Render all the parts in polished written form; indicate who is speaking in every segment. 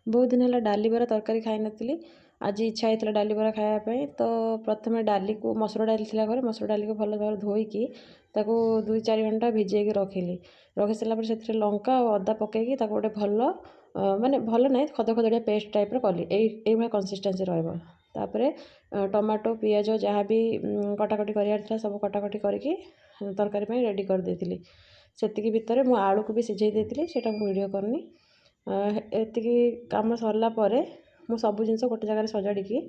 Speaker 1: बहुत दिन है डाली बरा तरकारी खाई नी। आज इच्छा होता डाली बरा खायापी। तो प्रथम डाली को मसुर डाली थी घर मसुर डाली को भल भाव धोईकी 2-4 घंटा भिजेक रखिली। रखी सारापर से लंका और अदा पकईकी गोटे भल माने भल ना खदखदिया पेस्ट टाइप कली ये कंसिस्टेंसी रही। टमाटो पियाज जहाँ भी कटाकटी कर सब कटाकटी करके तरकारी रेडी कर देती। सेतिकी भितर मु आलू को भी सिझे देती से वीडियो करनी। एतिकी काम सरला परे मु सब जिनस गोटे जगह सजाड़ी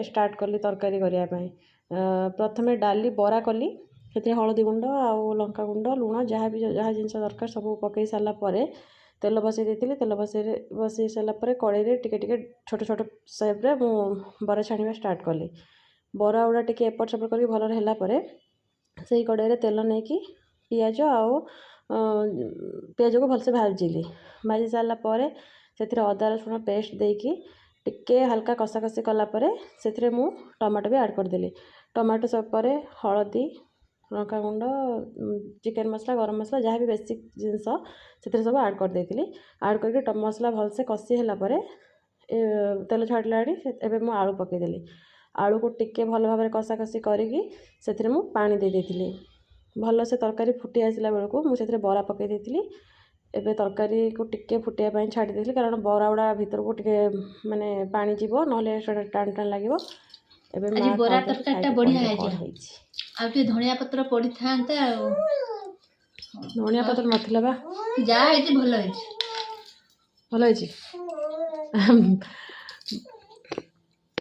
Speaker 1: स्टार्ट कली तरकारी करने। प्रथमे डाली बरा कली से हलदी गुंड आउ लंका गुंड लुण जहाँ भी जहाँ जिनस दरकार सब पकई सारापर तेल बसई देती। तेल बसई सारापर कड़े टिके छोट छोट सेप्रे मु बरा छाणवा स्टार्ट कली। बरा गुड़ा टिके एपट सेपट कर भल है से कड़े तेल नहीं कि पियाज आउ पियाज को भलसे भाजिली। भाजी सारापर से अदा रसुण पेस्ट देकी टिके हल्का कषा कषी कलापर से मु टमाटो भी ऐड करदेली। टमाटो सब पर हलदी लंका गुंड चिकेन मसला गरम मसला जहाँ भी बेसिक जिनस से सब ऐड कर देती। ऐड करके मसला भलसे कषी है तेल छाड़ा एवं मु आलू पकईदेली। आलू को टिके भल भाव में कषा कषी करी से मु पानी दे देती। भल से तरकारी फुटी आसला बेलू मुझे बरा पकई देती। एबे तरकारी को टिके फुटिया छाड़ी देती कारण बरा गुड़ा भीतर को टिके माने पानी जीव ना टाण टाण लगे।
Speaker 2: आज बरा तरकारीटा बढ़िया है। धनिया पत्र पड़ी था
Speaker 1: धनिया पत्र नथिला बा
Speaker 2: जा भल है
Speaker 1: भल है।